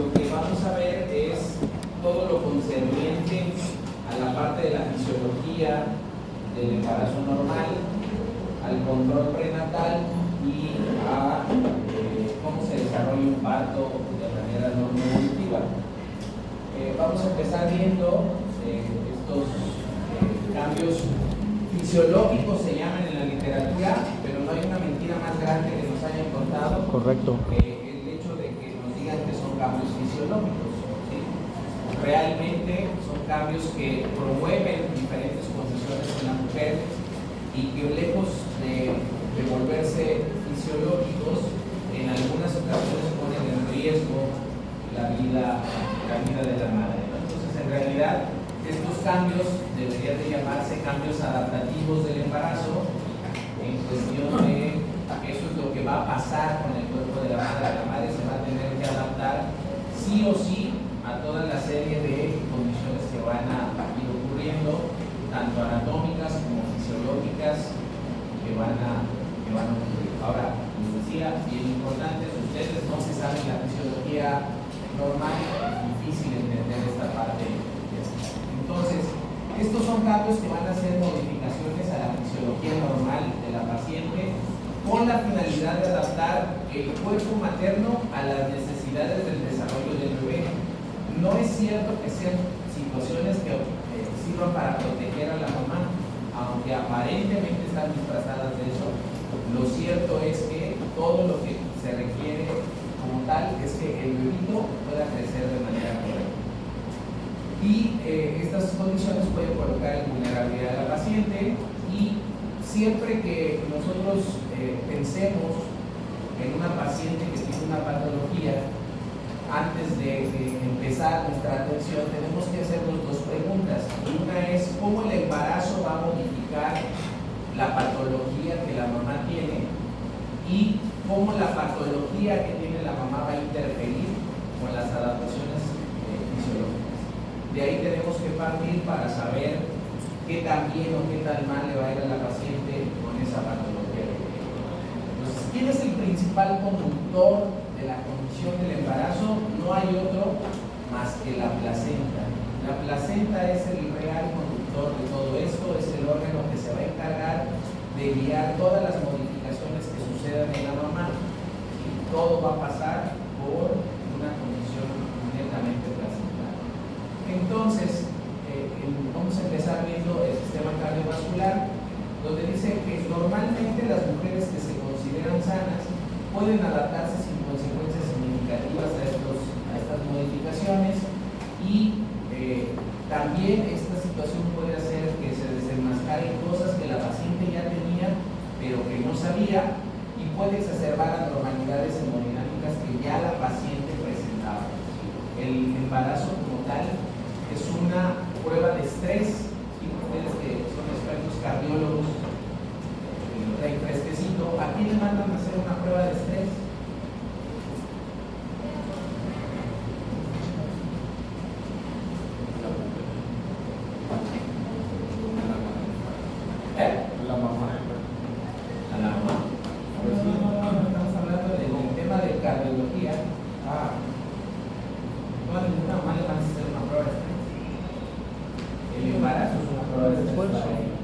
lo que vamos a ver es todo lo concerniente a la parte de la fisiología del embarazo normal, al control prenatal y a cómo se desarrolla un parto de manera no evolutiva. Vamos a empezar viendo estos cambios fisiológicos, se llaman en la literatura, pero no hay una mentira más grande que nos hayan contado. Correcto. El hecho de que nos digan que son cambios fisiológicos, ¿sí? Realmente son cambios que promueven diferentes condiciones en la mujer y que lejos de volverse fisiológicos, en algunas ocasiones ponen en riesgo la vida de la madre, ¿no? Entonces, en realidad, estos cambios deberían de llamarse cambios adaptativos del embarazo, en cuestión de eso es lo que va a pasar con el cuerpo de la madre. La madre se va a tener que adaptar sí o sí a toda la serie de condiciones que van a ir ocurriendo, tanto anatómicas como fisiológicas, que van a ocurrir. Ahora, les decía, bien importante, si ustedes no se saben la fisiología normal, es difícil entender esta parte. Entonces, estos son cambios que van a ser modificaciones a la fisiología normal de la paciente con la finalidad de adaptar el cuerpo materno a las necesidades del desarrollo del bebé. No es cierto que sean situaciones que sirvan para proteger a la mamá, aunque aparentemente están disfrazadas de eso. Lo cierto es que todo lo que se requiere como tal es que el bebito pueda crecer de manera correcta. Y estas condiciones pueden colocar en vulnerabilidad a la paciente, y siempre que nosotros pensemos en una paciente que tiene una patología, antes de empezar nuestra atención tenemos que hacernos dos preguntas. Una es cómo el embarazo va a modificar la patología que la mamá tiene y cómo la patología que tiene la mamá va a interferir con las adaptaciones fisiológicas. De ahí tenemos que partir para saber qué tan bien o qué tan mal le va a ir a la paciente con esa patología. Entonces, ¿quién es el principal conductor de la condición del embarazo? No hay otro más que la placenta. La placenta es el real conductor de todo esto, es el órgano que se va a encargar de guiar todas las modificaciones que sucedan en la mamá. Y todo va a pasar por una condición netamente placental. Entonces, vamos a empezar viendo el sistema cardiovascular, donde dice que normalmente las mujeres que se consideran sanas pueden adaptarse sin consecuencias significativas a estas modificaciones, y también esta situación puede hacer que se desenmascaren cosas que la paciente ya tenía pero que no sabía, y puede exacerbar anormalidades hemodinámicas que ya la paciente presentaba. El embarazo como tal es una prueba de estrés, y ustedes que son expertos cardiólogos lo traen fresquecito. ¿A quién le mandan a hacer una prueba de estrés? La mamá. A la mamá. Pues sí, estamos hablando del tema de cardiología. No a ninguna mamá le van a hacer una prueba de estrés. El embarazo es una prueba de estrés para ella.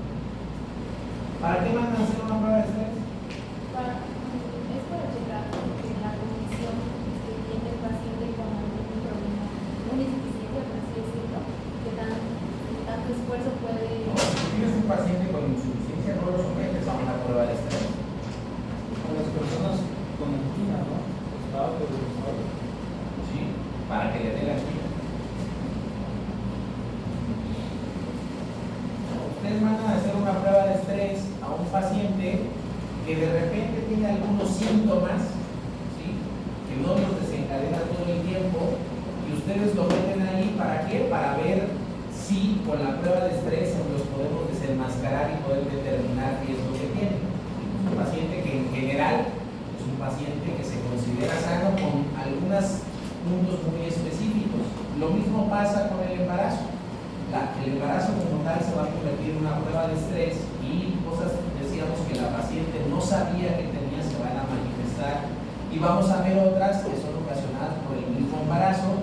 ¿Para qué mandan a hacer una prueba de estrés? Es para checar la condición que tiene el paciente con algún problema, una insuficiencia, por así decirlo, que tanto esfuerzo puede. No, si tienes un paciente con insuficiencia, no lo sometes a una prueba de estrés. A las personas con angina, ¿no? Estado de desarrollo. ¿Sí? Para que le dé la angina. Ustedes mandan a hacer una prueba de estrés a un paciente que de repente tiene algunos síntomas, ¿sí? Que no los desencadena todo el tiempo, y ustedes lo meten ahí. ¿Para qué? Para ver si con la prueba de estrés los podemos desenmascarar y poder determinar qué es lo que tiene. Es un paciente que en general es un paciente que se considera sano con algunos puntos muy específicos. Lo mismo pasa con el embarazo. El embarazo como tal se va a convertir en una prueba de estrés, y cosas, decíamos, que la paciente no sabía que tenía se van a manifestar, y vamos a ver otras que son ocasionadas por el mismo embarazo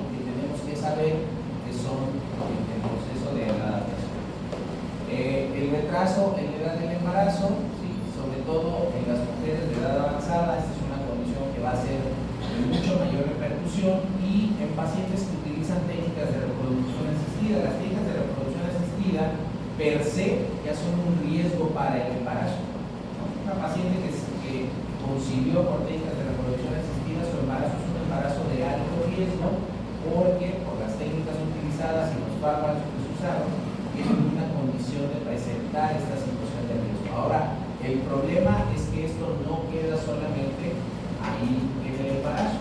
embarazo, en la edad del embarazo, ¿sí? Sobre todo en las mujeres de edad avanzada, esta es una condición que va a ser de mucho mayor repercusión, y en pacientes que utilizan técnicas de reproducción asistida. Las técnicas de reproducción asistida per se ya son un riesgo para el embarazo, ¿no? Una paciente que concibió por técnicas de reproducción asistida, su embarazo es un embarazo de alto riesgo, porque por las técnicas utilizadas y los fármacos que se usaron, tienen una condición de presentar esta situación de riesgo. Ahora, el problema es que esto no queda solamente ahí en el embarazo.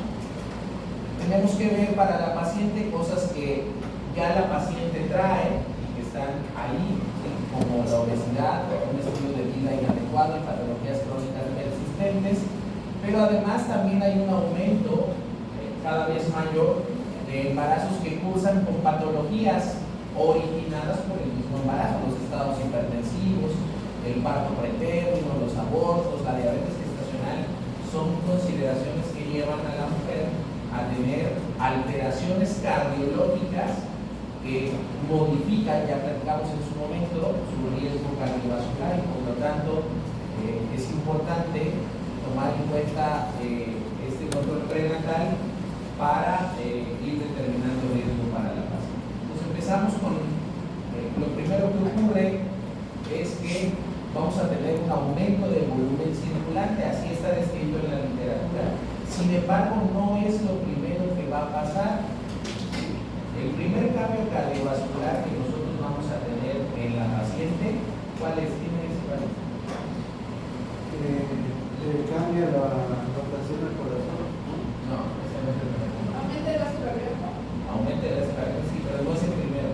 Tenemos que ver para la paciente cosas que ya la paciente trae y que están ahí, ¿sí? Como la obesidad, un estilo de vida inadecuado y patologías crónicas persistentes, pero además también hay un aumento cada vez mayor de embarazos que cursan con patologías originadas por el mismo embarazo, los estados hipertensivos, el parto pretérmino, los abortos, la diabetes gestacional, son consideraciones que llevan a la mujer a tener alteraciones cardiológicas que modifican, ya platicamos en su momento, su riesgo cardiovascular, y por lo tanto es importante tomar en cuenta este control prenatal para ir determinando el riesgo para la paciente. Entonces empezamos con lo primero que ocurre es que vamos a tener un aumento del volumen circulante, así está descrito en la literatura. Sin embargo, no es lo primero que va a pasar. El primer cambio cardiovascular que nosotros vamos a tener en la paciente, ¿cuál es? ¿Tiene ese cuál es? Cambia la rotación del corazón. No, ese no es el primero. Aumenta el gasto cardíaco. Aumenta el gasto cardíaco, sí, pero no es el primero.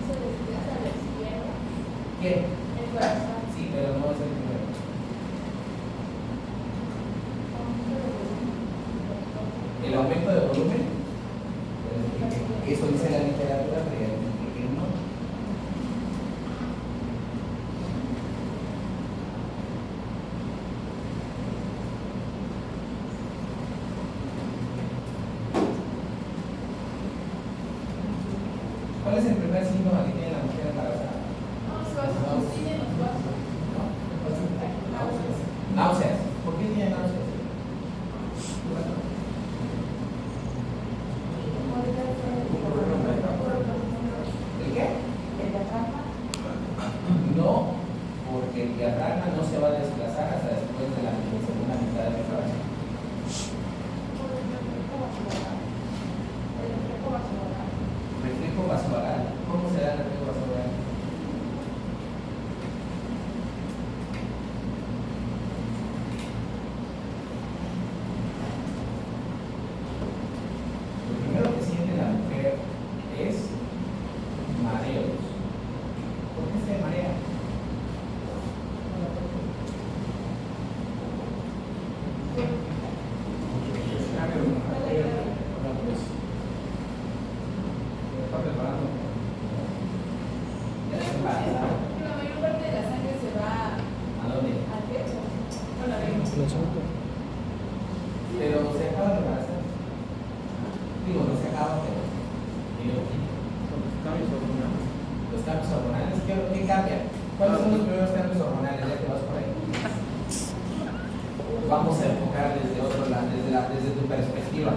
Se desplaza a la izquierda. ¿Qué? El corazón. Sí, pero no es el primero. El aumento de volumen, eso dice la literatura, pero ya dije que no. ¿Cuál es el primer síntoma que tiene la mujer embarazada? No, se tiene los vasos. Náuseas. ¿Por qué tiene náuseas? ¿El qué? No, porque el diafragma no se va a desplazar hasta después de la segunda mitad del embarazo. Reflejo vasovagal. ¿Cómo se da el reflejo vasovagal? Lo primero que siente la mujer es mareos. ¿Por qué se marea? Está preparando. Ya está embarazada. La mayor parte de la sangre se va ¿A dónde? al pecho. Bueno, a ver. Pero se acaba de embarazar. Digo, no se acaba, pero Los cambios hormonales. los cambios hormonales, ¿qué cambian? ¿Cuáles son los primeros cambios hormonales? Ya que vas por ahí. Vamos a enfocar desde otro lado, desde tu perspectiva.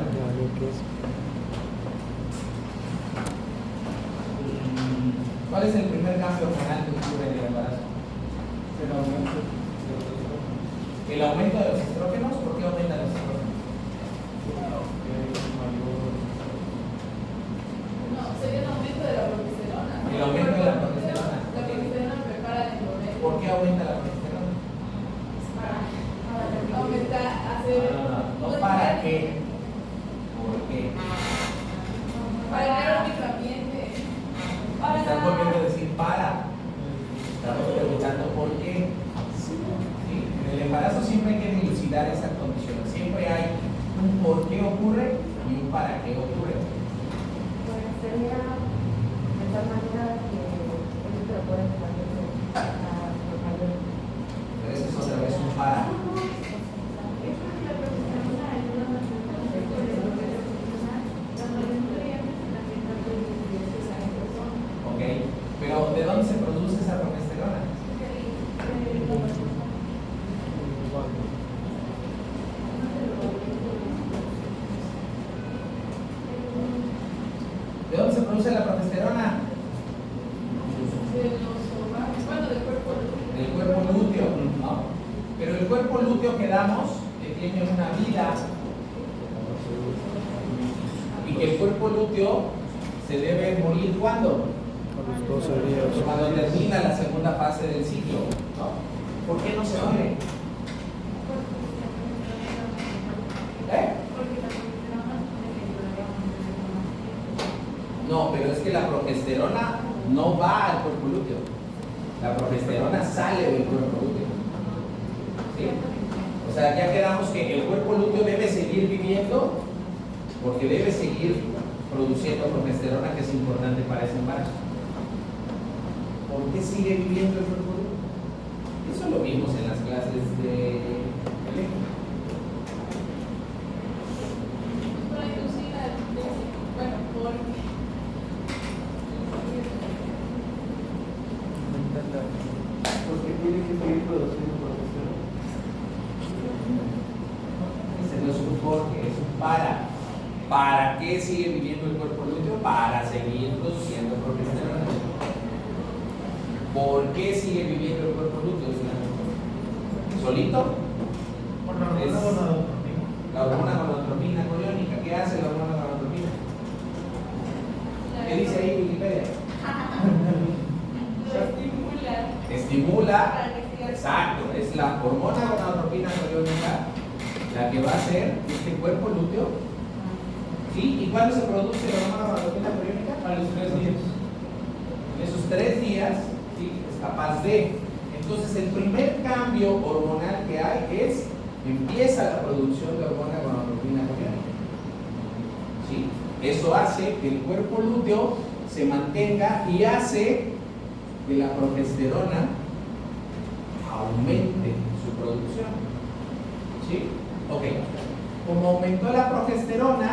¿Cuál es el primer cambio hormonal que ocurre en el embarazo? El aumento de los estrógenos. El aumento de los estrógenos. ¿Por qué aumentan los estrógenos? Que hay mayor. No, sería un aumento de la progesterona. El aumento de la progesterona. La progesterona prepara el bebé. ¿Por qué aumenta la progesterona? Para aumentar, hacer. No, para qué. ¿Por qué? Para crear un microambiente. Están volviendo a decir para. Estamos preguntando por qué. ¿Sí? En el embarazo siempre hay que dilucidar esa condición. Siempre hay un por qué ocurre y un para qué ocurre. Pues sería de tal manera que ellos te lo pueden compartir por mayor. Pero eso es otra vez un para. Ok. produce la progesterona? Del cuerpo lúteo. El cuerpo lúteo, ¿no? Pero el cuerpo lúteo que damos, que tiene una vida, y que el cuerpo lúteo se debe morir ¿cuándo? Cuando termina la segunda fase del ciclo, ¿no? ¿Por qué no se muere? No, pero es que la progesterona no va al cuerpo lúteo. La progesterona sale del cuerpo lúteo. ¿Sí? O sea, ya quedamos que el cuerpo lúteo debe seguir viviendo porque debe seguir produciendo progesterona, que es importante para ese embarazo. ¿Por qué sigue viviendo el cuerpo lúteo? Eso lo vimos en las clases de eléctrica. Para inducir al bueno, porque Porque tiene que seguir produciendo progesterona. Ese no es un porque, es un para. ¿Para qué sigue viviendo el cuerpo lúteo? Para seguir produciendo progesterona. ¿Por qué sigue viviendo el cuerpo lúteo? ¿Solito? Es la hormona gonadotropina coriónica. ¿Qué hace la hormona gonadotropina? ¿Qué dice ahí Wikipedia? lo Estimula, exacto, es la hormona gonadotropina coriónica la que va a hacer este cuerpo lúteo. ¿Sí? ¿Y cuándo se produce la hormona gonadotropina coriónica? A los 3 días. En esos 3 días, ¿sí? Es capaz de. Entonces, el primer cambio hormonal que hay es empieza la producción de hormona gonadotropina coriónica. ¿Sí? Eso hace que el cuerpo lúteo se mantenga y hace que la progesterona aumente su producción. ¿Sí? Ok. Como aumentó la progesterona,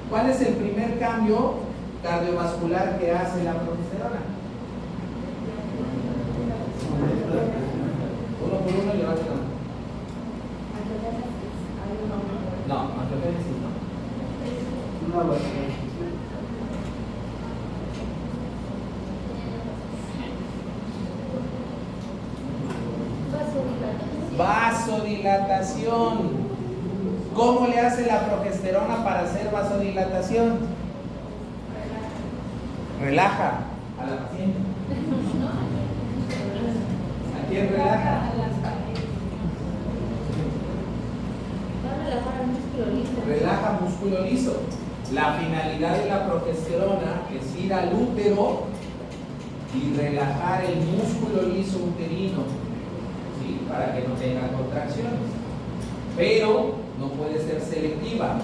¿cuál es el primer cambio cardiovascular que hace la progesterona? Uno por uno, levante la mano. No, angiogénesis no. Una vasodilatación. Vasodilatación. ¿Cómo le hace la progesterona para hacer vasodilatación? Relaja a la paciente. ¿A quién relaja? a las paredes. Relaja músculo liso. La finalidad de la progesterona es ir al útero y relajar el músculo liso uterino, ¿sí? Para que no tenga contracciones. Pero no puede ser selectiva.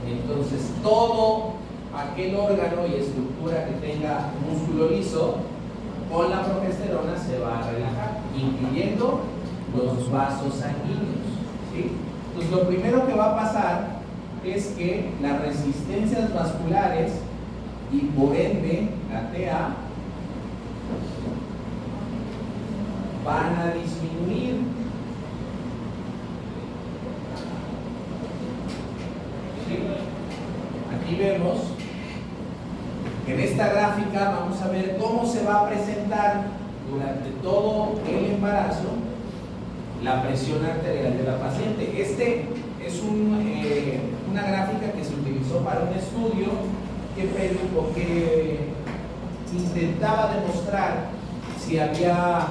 Entonces, todo aquel órgano y estructura que tenga músculo liso, con la progesterona se va a relajar, incluyendo los vasos sanguíneos, ¿sí? Entonces, lo primero que va a pasar es que las resistencias vasculares y por ende la TA van a disminuir. ¿Sí? Aquí vemos que en esta gráfica vamos a ver cómo se va a presentar durante todo el embarazo la presión arterial de la paciente. Este es una gráfica que se utilizó para un estudio que intentaba demostrar si había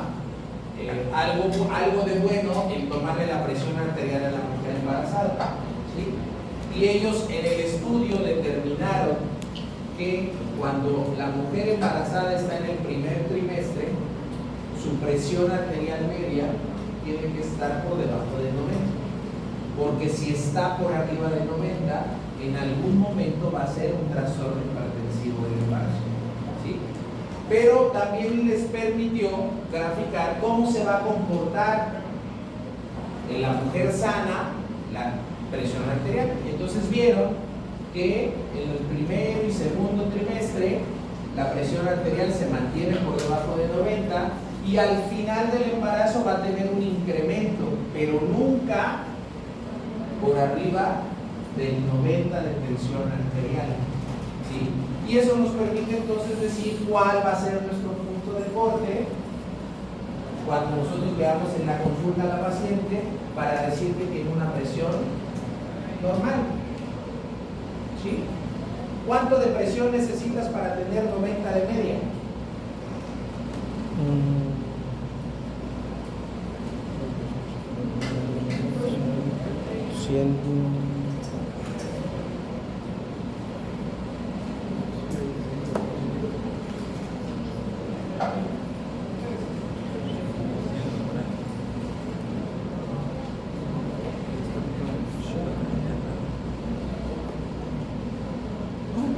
algo de bueno en tomarle la presión arterial a la mujer embarazada, ¿sí? Y ellos en el estudio determinaron que cuando la mujer embarazada está en el primer trimestre, su presión arterial media tiene que estar por debajo de 90, porque si está por arriba de 90, en algún momento va a ser un trastorno hipertensivo del embarazo, ¿sí? Pero también les permitió graficar cómo se va a comportar en la mujer sana la presión arterial. Entonces vieron que en el primer y segundo trimestre la presión arterial se mantiene por debajo de 90 y al final del embarazo va a tener un incremento, pero nunca por arriba del 90 de tensión arterial. ¿sí? Y eso nos permite entonces decir cuál va a ser nuestro punto de corte cuando nosotros veamos en la consulta a la paciente para decir que tiene una presión normal. ¿Sí? ¿Cuánto de presión necesitas para tener 90 de media? 100.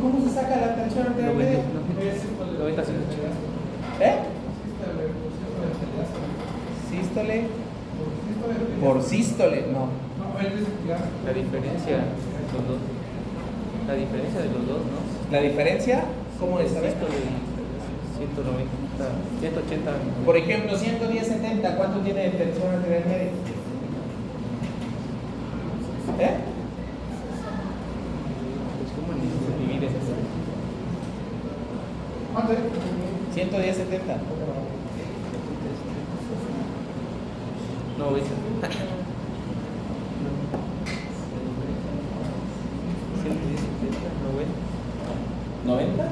¿Cómo se saca la tensión arterial media? 90, 180. ¿Eh? Sístole por sístole, no. La diferencia de los dos, ¿no? ¿La diferencia? ¿Cómo es? A ver. 190, 180. Por ejemplo, 110/70, ¿cuánto tiene de tensión arterial media? ¿Eh? Pues ¿cómo divides eso? ¿Cuánto es? 110/70. No, ¿ves? 90.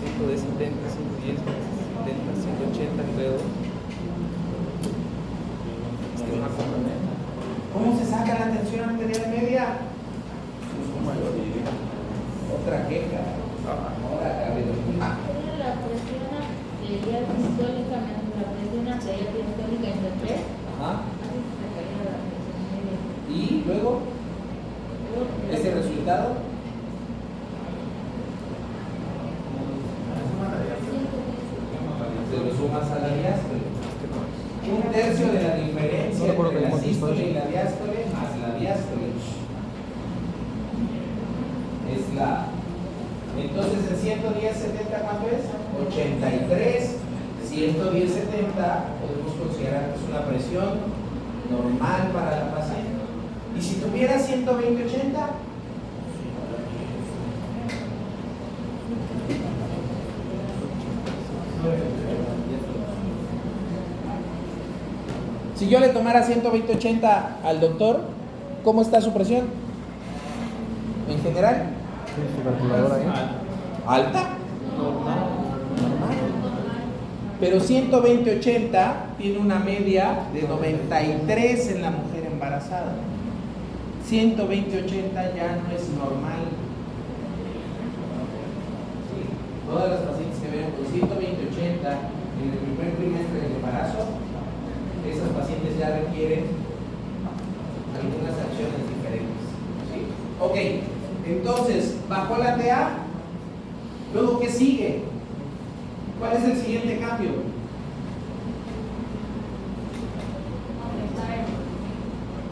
170, 110, 70, 180 alrededor. ¿Cómo se saca la tensión arterial media? Otra queja. Ahora, cardiología. La presión arterial sistólica menos la presión arterial diastólica entre 3. Ajá. Así se sacaría la presión media. Y luego, ese resultado. Se lo sumas a la diástole. 1/3 de la diferencia entre la sístole y la diástole más la diástole. Es la. Entonces en 110/70, ¿cuánto es? 83. 110/70 podemos considerar que es una presión normal para la paciente. Y si tuviera 120/80, si yo le tomara 120/80 al doctor, ¿cómo está su presión? En general, Su calculadora ahí. alta, normal. Pero 120/80 tiene una media de 93 en la mujer embarazada. 120/80 ya no es normal. Sí. Todas las pacientes que ven con 120/80 en el primer trimestre del embarazo, esas pacientes ya requieren algunas acciones diferentes. ¿Sí? Ok, entonces, bajó la TA, luego ¿qué sigue? ¿Cuál es el siguiente cambio?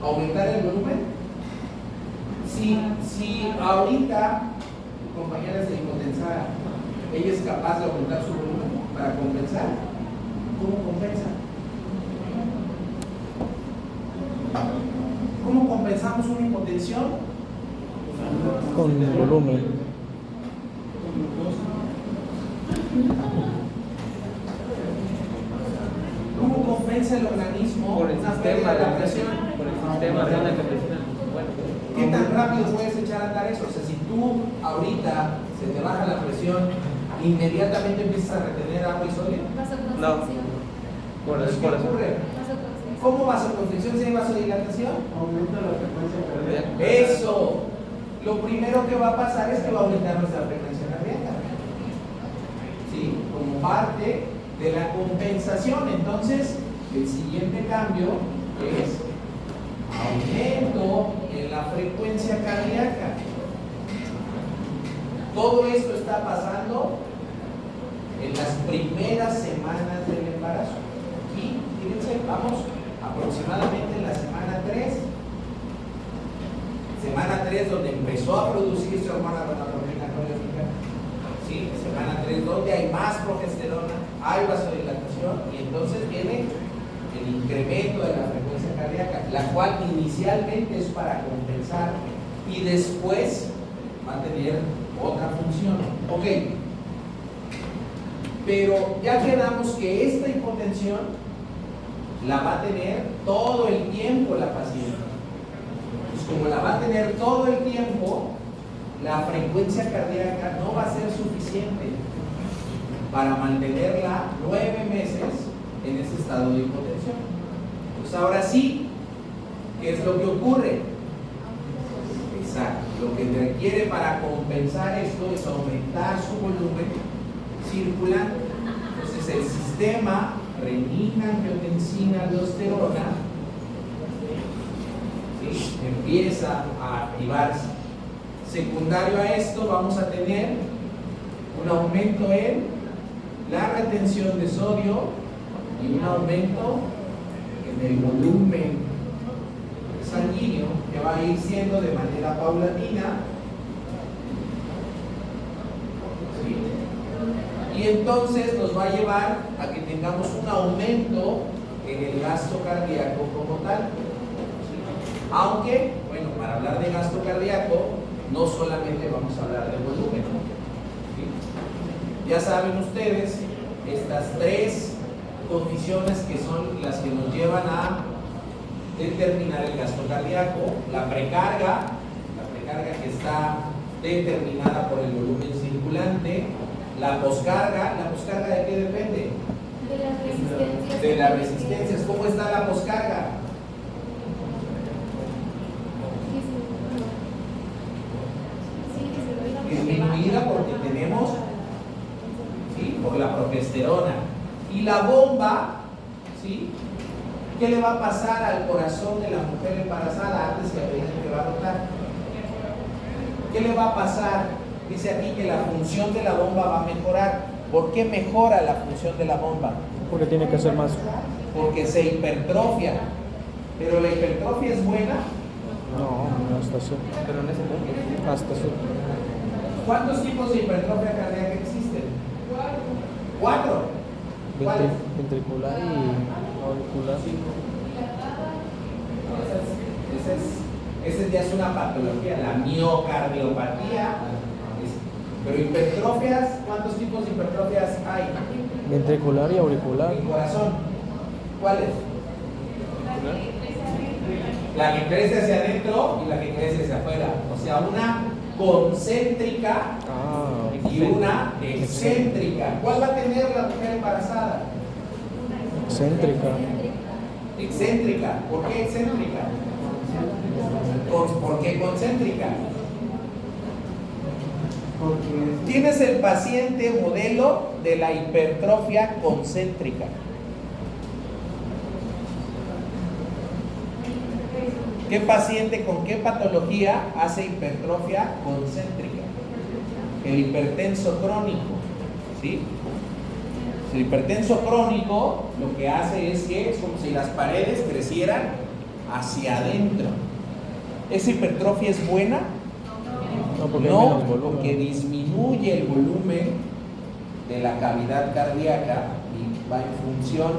¿Aumentar el volumen? Si ahorita tu compañera se hipotensara, ¿ella es capaz de aumentar su volumen para compensar? ¿Cómo compensa? ¿Cómo compensamos una hipotensión? Con el volumen. ¿Cómo compensa el organismo Por el una sistema pérdida de de presión? Por el sistema renal campesina. Bueno, ¿Qué tan rápido puedes echar a andar eso? O sea, si tú ahorita se te baja la presión, inmediatamente empiezas a retener agua y sodio. Vasoconstricción. por el ¿Qué corazón. ocurre? Vasoconstricción. ¿Cómo vasoconstricción si hay vasodilatación? Aumenta la frecuencia cardíaca. Eso. Lo primero que va a pasar es que va a aumentar nuestra frecuencia cardíaca. ¿Sí? Como parte de la compensación. Entonces, el siguiente cambio es aumento en la frecuencia cardíaca. Todo esto está pasando en las primeras semanas del embarazo. Y fíjense, vamos aproximadamente en la semana 3. Semana 3 donde empezó a producirse hormona gonadotrópica coreótica. ¿Sí? Semana 3 donde hay más progesterona, hay vasodilatación y entonces viene el incremento de la frecuencia cardíaca, la cual inicialmente es para compensar y después va a tener otra función. Ok, pero ya quedamos que esta hipotensión la va a tener todo el tiempo la paciente. Pues como la va a tener todo el tiempo, la frecuencia cardíaca no va a ser suficiente para mantenerla 9 meses en ese estado de hipotensión. Pues ahora sí, ¿qué es lo que ocurre? Exacto, lo que requiere para compensar esto es aumentar su volumen circulante. Entonces el sistema renina, angiotensina, aldosterona, ¿sí?, empieza a activarse. Secundario a esto vamos a tener un aumento en la retención de sodio y un aumento en el volumen sanguíneo que va a ir siendo de manera paulatina. ¿Sí? Y entonces nos va a llevar a que tengamos un aumento en el gasto cardíaco como tal. ¿Sí? Aunque, bueno, para hablar de gasto cardíaco no solamente vamos a hablar de volumen. ¿Sí? Ya saben ustedes estas tres condiciones que son las que nos llevan a determinar el gasto cardíaco: la precarga que está determinada por el volumen circulante, la poscarga. ¿La poscarga de qué depende? De las resistencias. De las resistencias. ¿Cómo está la poscarga? Disminuida porque tenemos, ¿sí?, por la progesterona. Y la bomba, ¿sí?, ¿qué le va a pasar al corazón de la mujer embarazada antes que vean que va a rotar? ¿Qué le va a pasar? Dice aquí que la función de la bomba va a mejorar. ¿Por qué mejora la función de la bomba? Porque tiene que ser más. Porque se hipertrofia. ¿Pero la hipertrofia es buena? No, hasta sí. Pero en ese punto. Hasta sí. ¿Cuántos tipos de hipertrofia cardíaca existen? 4. ¿Cuáles? Ventricular y auricular. Esa ya es una patología, la miocardiopatía. Pero hipertrofias, ¿cuántos tipos de hipertrofias hay? Ventricular y auricular. El corazón, ¿cuáles? La que crece hacia adentro y la que crece hacia afuera. O sea, una concéntrica y una excéntrica. ¿Cuál va a tener la mujer embarazada? Excéntrica. Excéntrica. ¿Por qué excéntrica? ¿Por qué concéntrica? Tienes el paciente modelo de la hipertrofia concéntrica. ¿Qué paciente con qué patología hace hipertrofia concéntrica? El hipertenso crónico, ¿sí? El hipertenso crónico lo que hace es que es como si las paredes crecieran hacia adentro. ¿Esa hipertrofia es buena? No, porque disminuye el volumen de la cavidad cardíaca y va en función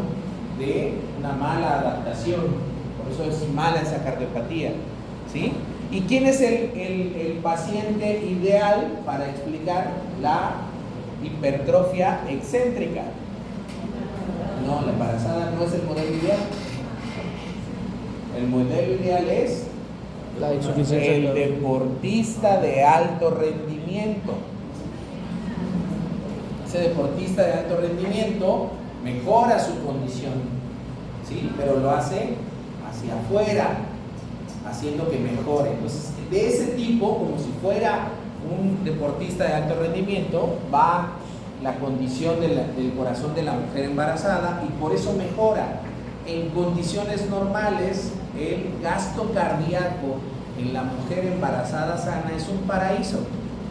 de una mala adaptación. Por eso es mala esa cardiopatía, ¿sí? ¿Y quién es el paciente ideal para explicar la hipertrofia excéntrica? No, la embarazada no es el modelo ideal. El modelo ideal es La insuficiencia el cardíaca. deportista de alto rendimiento. Ese deportista de alto rendimiento mejora su condición, ¿sí? Pero lo hace hacia afuera, haciendo que mejore. Entonces, de ese tipo, como si fuera un deportista de alto rendimiento, va la condición del corazón de la mujer embarazada y por eso mejora. En condiciones normales, el gasto cardíaco en la mujer embarazada sana es un paraíso.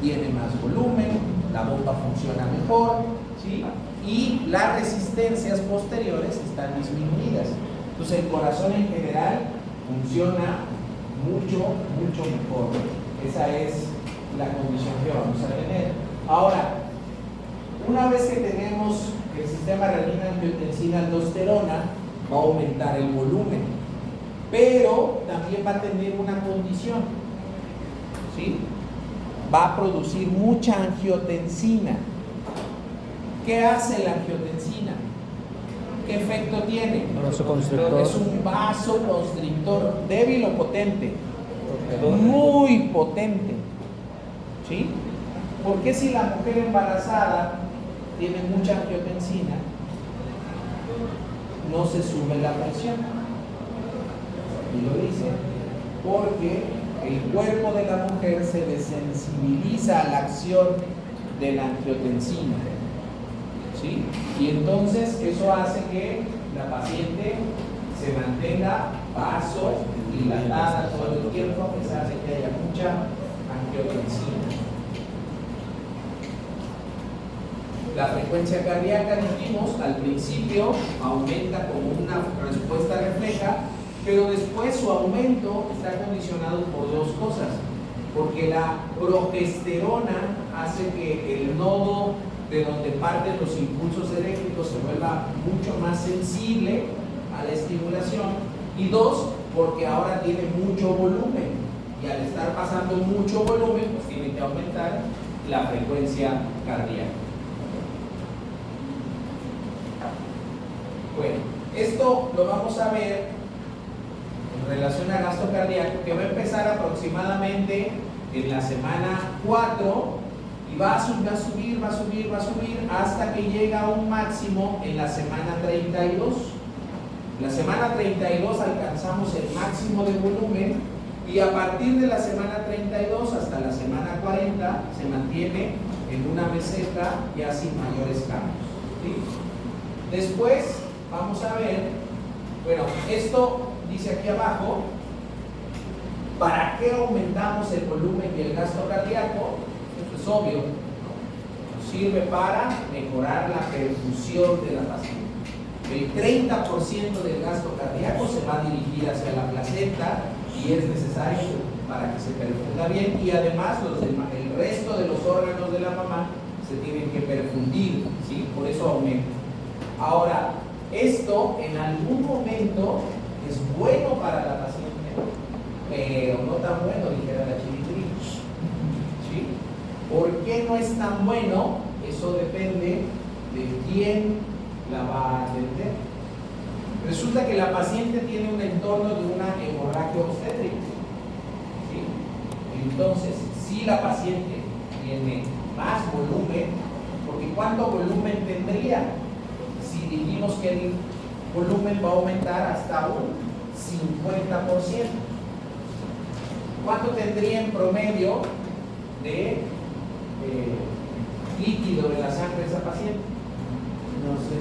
Tiene más volumen, la bomba funciona mejor, ¿sí? Y las resistencias posteriores están disminuidas. Entonces el corazón en general funciona mucho mejor. Esa es la condición que vamos a tener. Ahora, una vez que tenemos el sistema renina, angiotensina, aldosterona, va a aumentar el volumen, pero también va a tener una condición. ¿sí? Va a producir mucha angiotensina. ¿Qué hace la angiotensina? ¿Qué efecto tiene? Vasoconstrictor. Es un vasoconstrictor débil o potente. Muy potente. ¿Sí? ¿Por qué si la mujer embarazada tiene mucha angiotensina, no se sube la presión? Y lo dice porque el cuerpo de la mujer se desensibiliza a la acción de la angiotensina. ¿Sí? Y entonces eso hace que la paciente se mantenga vasodilatada todo el tiempo, a pesar de que haya mucha angiotensina. La frecuencia cardíaca, dijimos, al principio aumenta como una respuesta refleja, pero después su aumento está condicionado por dos cosas. Porque la progesterona hace que el nodo de donde parten los impulsos eléctricos se vuelva mucho más sensible a la estimulación. Y dos, porque ahora tiene mucho volumen. Y al estar pasando mucho volumen, pues tiene que aumentar la frecuencia cardíaca. Bueno, esto lo vamos a ver en relación a gasto cardíaco, que va a empezar aproximadamente en la semana 4 y va a subir hasta que llega a un máximo en la semana 32. En la semana 32 alcanzamos el máximo de volumen y a partir de la semana 32 hasta la semana 40 se mantiene en una meseta ya sin mayores cambios. ¿Sí? Después vamos a ver, bueno, esto dice aquí abajo, ¿para qué aumentamos el volumen y el gasto cardíaco? Esto es obvio, ¿no? Nos sirve para mejorar la perfusión de la paciente. El 30% del gasto cardíaco se va a dirigir hacia la placenta y es necesario para que se perfunda bien, y además el resto de los órganos de la mamá se tienen que perfundir, ¿sí? Por eso aumenta. Ahora, esto en algún momento es bueno para la paciente, pero no tan bueno, dijera la chilindrina. ¿Sí? ¿Por qué no es tan bueno? Eso depende de quién la va a atender. Resulta que la paciente tiene un entorno de una hemorragia obstétrica. ¿Sí? Entonces, si la paciente tiene más volumen, porque ¿cuánto volumen tendría? Si dijimos que el volumen va a aumentar hasta un 50%. ¿Cuánto tendría en promedio de líquido de la sangre esa paciente? No sé.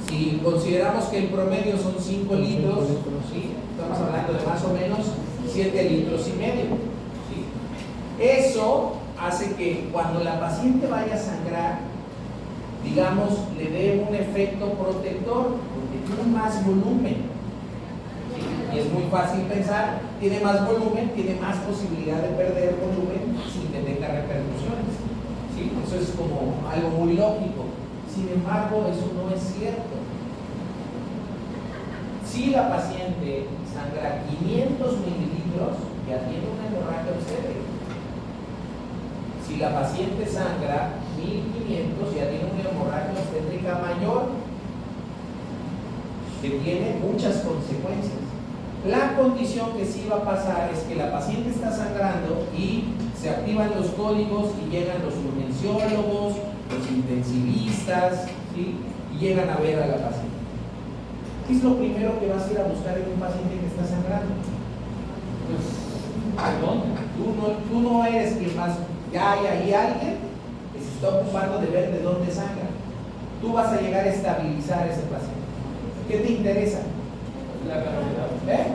Si consideramos que el promedio son 5 litros, ¿sí? Estamos hablando de más o menos 7 litros y medio. ¿Sí? Eso hace que cuando la paciente vaya a sangrar, digamos, le dé un efecto protector, porque tiene más volumen. ¿Sí? Y es muy fácil pensar, tiene más volumen, tiene más posibilidad de perder volumen sin que tenga repercusiones. ¿Sí? Eso es como algo muy lógico. Sin embargo, eso no es cierto. Si la paciente sangra 500 mililitros, ya tiene una hemorragia obstétrica. Si la paciente sangra 1500, ya tiene una hemorragia obstétrica mayor, que tiene muchas consecuencias. La condición que sí va a pasar es que la paciente está sangrando y se activan los códigos y llegan los urgenciólogos, los intensivistas, ¿sí? Y llegan a ver a la paciente. ¿Qué es lo primero que vas a ir a buscar en un paciente que está sangrando? Pues, perdón, tú no eres quien más. Ya hay ahí alguien que se está ocupando de ver de dónde sangra. Tú vas a llegar a estabilizar a ese paciente. ¿Qué te interesa? La cantidad. ¿Eh?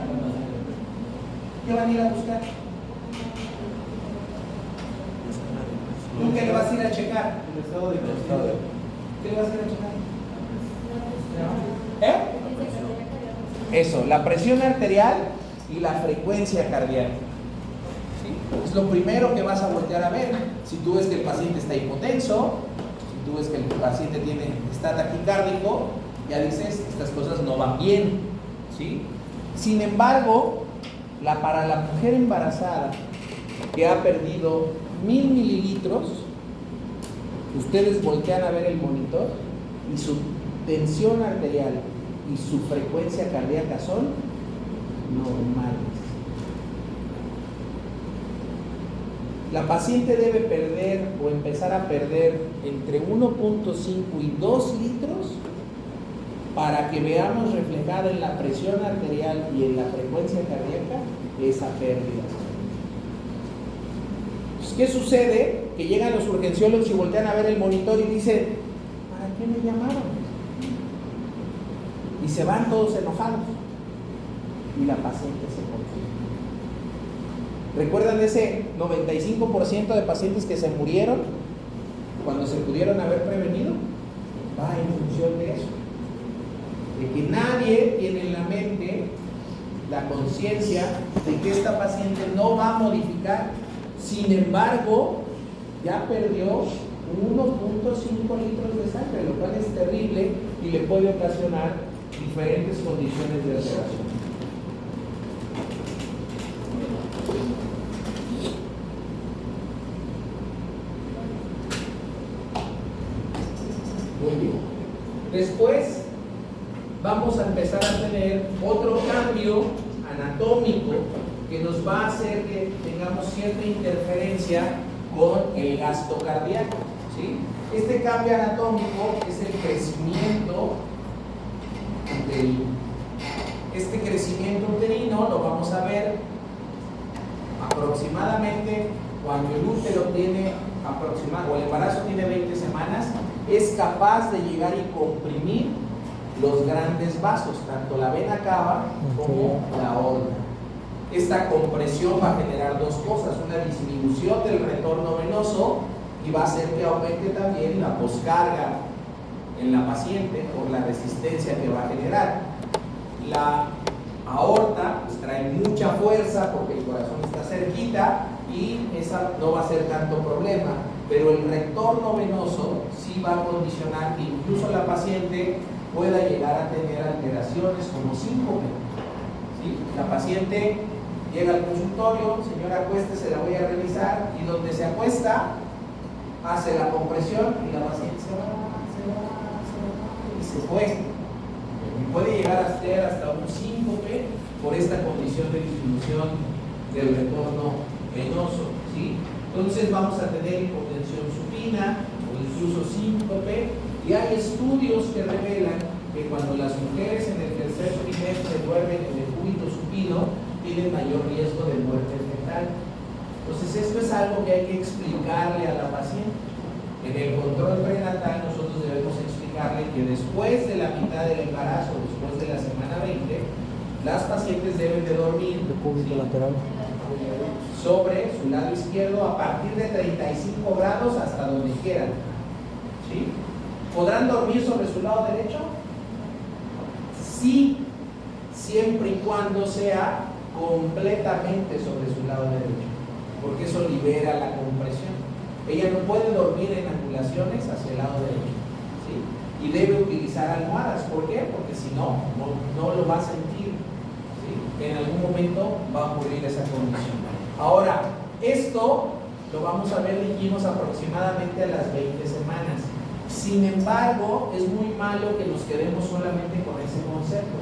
¿Qué van a ir a buscar? ¿Tú qué le vas a ir a checar? El estado de constado. ¿Qué le vas a ir a checar? ¿Eh? Eso, la presión arterial y la frecuencia cardíaca. ¿Sí? Es lo primero que vas a voltear a ver. Si tú ves que el paciente está hipotenso, si tú ves que el paciente está taquicárdico, ya dices, estas cosas no van bien. ¿Sí? Sin embargo, Para la mujer embarazada que ha perdido 1000 mililitros, ustedes voltean a ver el monitor y su tensión arterial y su frecuencia cardíaca son normales. La paciente debe perder o empezar a perder entre 1.5 y 2 litros para que veamos reflejada en la presión arterial y en la frecuencia cardíaca esa pérdida. Pues, ¿qué sucede? Que llegan los urgenciólogos y voltean a ver el monitor y dicen, ¿para qué me llamaron? Y se van todos enojados y la paciente se confunde. ¿Recuerdan ese 95% de pacientes que se murieron cuando se pudieron haber prevenido? Va en función de eso, de que nadie tiene en la mente la conciencia de que esta paciente no va a modificar. Sin embargo, ya perdió 1.5 litros de sangre, lo cual es terrible y le puede ocasionar diferentes condiciones de alteración. Muy bien. Después vamos a empezar a tener otro cambio anatómico que nos va a hacer que tengamos cierta interferencia con el gasto cardíaco, ¿sí? Este cambio anatómico es el crecimiento uterino. Este crecimiento uterino lo vamos a ver aproximadamente cuando el útero tiene o el embarazo tiene 20 semanas, es capaz de llegar y comprimir los grandes vasos, tanto la vena cava como la aorta. Esta compresión va a generar dos cosas: una disminución del retorno venoso y va a hacer que aumente también la poscarga en la paciente por la resistencia que va a generar. La aorta pues, trae mucha fuerza porque el corazón está cerquita y esa no va a ser tanto problema, pero el retorno venoso sí va a condicionar que incluso la paciente pueda llegar a tener alteraciones como síncope, ¿sí? La paciente llega al consultorio, señora, acuéstese, la voy a revisar, y donde se acuesta hace la compresión y la paciente se va y se fue. Y puede llegar a ser hasta un síncope por esta condición de disminución del retorno venoso, ¿sí? Entonces vamos a tener hipotensión supina o incluso síncope, y hay estudios que revelan que cuando las mujeres en el tercer trimestre duermen en el cúbito supino tienen mayor riesgo de muerte fetal. Entonces esto es algo que hay que explicarle a la paciente. En el control prenatal nosotros debemos explicarle que después de la mitad del embarazo, después de la semana 20, las pacientes deben de dormir sobre su lado izquierdo a partir de 35 grados hasta donde quieran, ¿sí? ¿Podrán dormir sobre su lado derecho? Sí, siempre y cuando sea completamente sobre su lado derecho, porque eso libera la compresión. Ella no puede dormir en angulaciones hacia el lado derecho, ¿sí? Y debe utilizar almohadas. ¿Por qué? Porque si no, no lo va a sentir, ¿sí? En algún momento va a ocurrir esa condición. Ahora, esto lo vamos a ver, dijimos, aproximadamente a las 20 semanas. Sin embargo, es muy malo que nos quedemos solamente con ese concepto.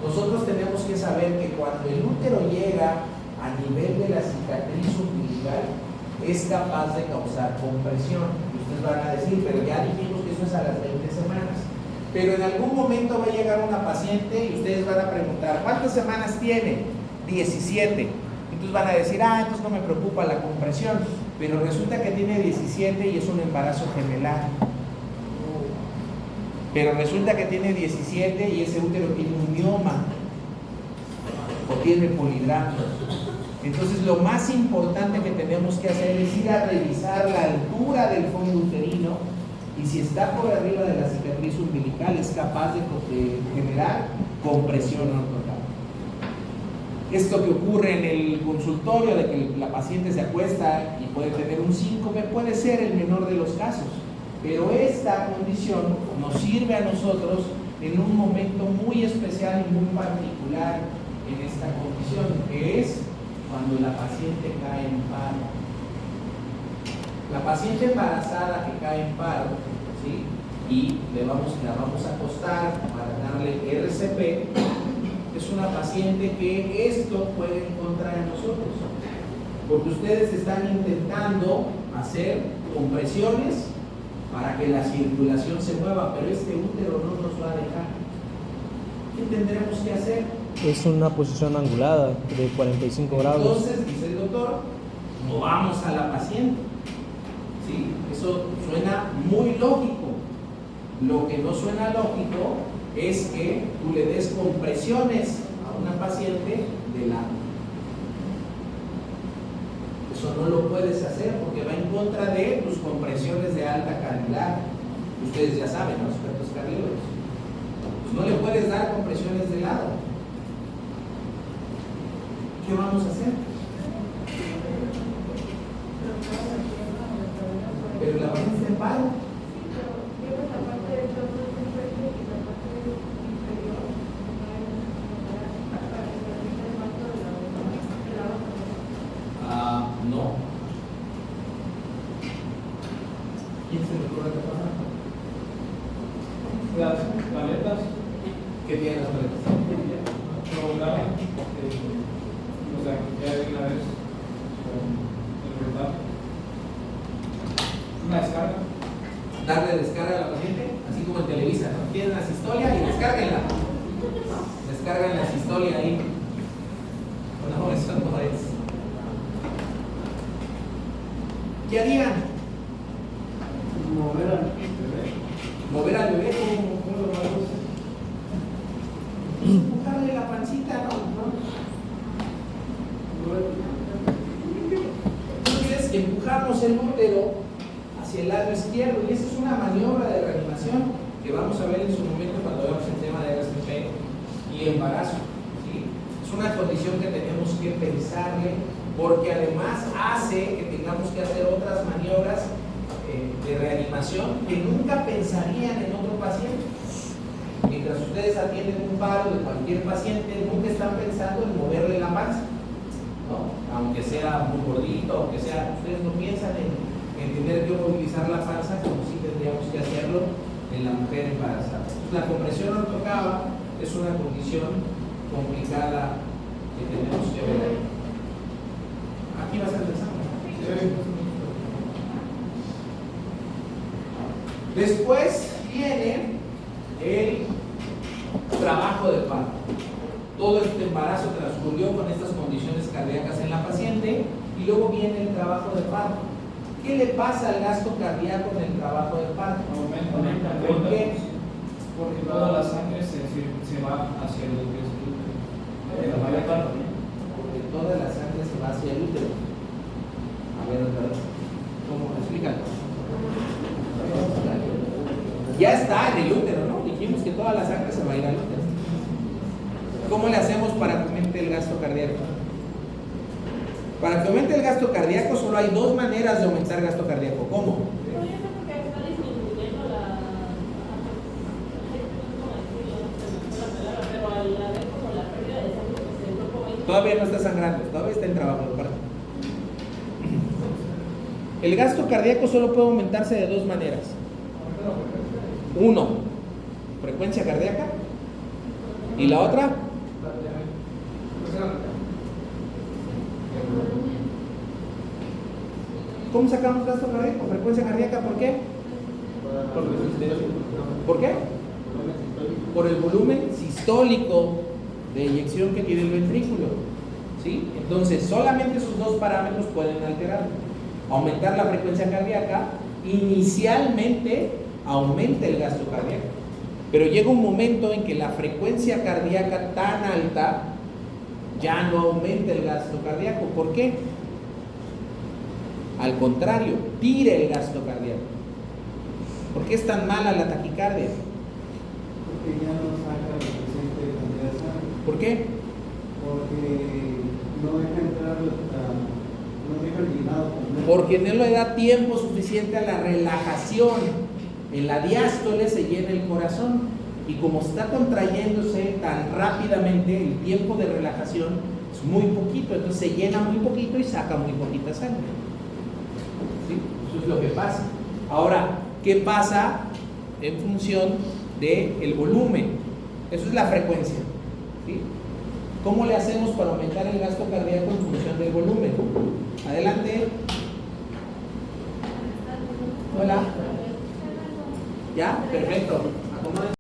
Nosotros tenemos que saber que cuando el útero llega a nivel de la cicatriz umbilical, es capaz de causar compresión. Y ustedes van a decir, pero ya dijimos que eso es a las 20 semanas. Pero en algún momento va a llegar una paciente y ustedes van a preguntar, ¿cuántas semanas tiene? 17. Entonces van a decir, entonces no me preocupa la compresión. Pero resulta que tiene 17 y es un embarazo gemelar. Pero resulta que tiene 17 y ese útero tiene un mioma o tiene polidramios. Entonces lo más importante que tenemos que hacer es ir a revisar la altura del fondo uterino, y si está por arriba de la cicatriz umbilical es capaz de generar compresión ortotal. Esto que ocurre en el consultorio de que la paciente se acuesta y puede tener un síncope puede ser el menor de los casos, pero esta condición nos sirve a nosotros en un momento muy especial y muy particular en esta condición, que es cuando la paciente cae en paro. La paciente embarazada que cae en paro, ¿sí? Y la vamos a acostar para darle RCP, es una paciente que esto puede encontrar en nosotros, porque ustedes están intentando hacer compresiones para que la circulación se mueva, pero este útero no nos va a dejar. ¿Qué tendremos que hacer? Es una posición angulada de 45 grados. Entonces, dice el doctor, movamos a la paciente. ¿Sí? Eso suena muy lógico. Lo que no suena lógico es que tú le des compresiones a una paciente de lado. Eso no lo puedes hacer porque va en contra de tus compresiones de alta calidad. Ustedes ya saben, los expertos cardiólogos. Pues no le puedes dar compresiones de lado. ¿Qué vamos a hacer? Pero la paciente está en paro. No. ¿Quién se recuerda qué pasa? Las paletas ¿Qué tienen las paletas? provocaron, o sea, ya de una vez con el resultado. Una descarga. Darle descarga a la paciente, así como en Televisa, ¿no? Tienen la sistolia y descárguenla. Descargan la sistolia ahí. No, eso no es. ¿Qué harían? Mover al Mover al bebé, ¿cómo lo vamos? Empujarle la pancita, ¿no? Entonces empujamos el útero hacia el lado izquierdo y esa es una maniobra de reanimación que vamos a ver en su momento cuando veamos el tema de RCP y embarazo, ¿sí? Es una condición que tenemos que pensarle porque además hace que tengamos que hacer otras maniobras de reanimación que nunca pensarían en otro paciente. Mientras ustedes atienden un paro de cualquier paciente, nunca están pensando en moverle la panza, ¿no? Aunque sea muy gordito, aunque sea, ustedes no piensan en tener que movilizar la panza como si tendríamos que hacerlo en la mujer embarazada. La compresión ortocava es una condición complicada que tenemos que ver ahí. Aquí va a ser el examen. Después viene el trabajo de parto. Todo este embarazo transcurrió con estas condiciones cardíacas en la paciente y luego viene el trabajo de parto. ¿Qué le pasa al gasto cardíaco en el trabajo de parto? Aumenta. ¿Por qué? Porque toda la sangre se va hacia el útero. Porque toda la sangre se va hacia el útero. A ver, otra vez. ¿Cómo? Explícalo. Ya está en el útero, ¿no? Dijimos que toda la sangre se va a ir al útero. ¿Cómo le hacemos para que aumente el gasto cardíaco? Para que aumente el gasto cardíaco solo hay dos maneras de aumentar gasto cardíaco. ¿Cómo? Todavía no está sangrando, todavía está en trabajo de parto. El gasto cardíaco solo puede aumentarse de dos maneras. Uno, frecuencia cardíaca. Y la otra, ¿cómo sacamos gasto cardíaco? Frecuencia cardíaca, ¿por qué? ¿Por qué? Por el volumen sistólico de eyección que tiene el ventrículo, ¿sí? Entonces, solamente esos dos parámetros pueden alterar. Aumentar la frecuencia cardíaca, inicialmente aumenta el gasto cardíaco, pero llega un momento en que la frecuencia cardíaca tan alta ya no aumenta el gasto cardíaco. ¿Por qué? Al contrario, tira el gasto cardíaco. ¿Por qué es tan mala la taquicardia? Porque ya no saca la suficiente cantidad de sangre. ¿Por qué? Porque no deja entrar, no deja el llenado completo. Porque no le da tiempo suficiente a la relajación. En la diástole se llena el corazón Y como está contrayéndose tan rápidamente, el tiempo de relajación es muy poquito, entonces se llena muy poquito y saca muy poquita sangre. ¿Sí? Eso es lo que pasa. Ahora, ¿qué pasa en función del volumen? Eso es la frecuencia. ¿Sí? ¿Cómo le hacemos para aumentar el gasto cardíaco en función del volumen? Adelante. Hola. ¿Ya? Perfecto. Acomódense.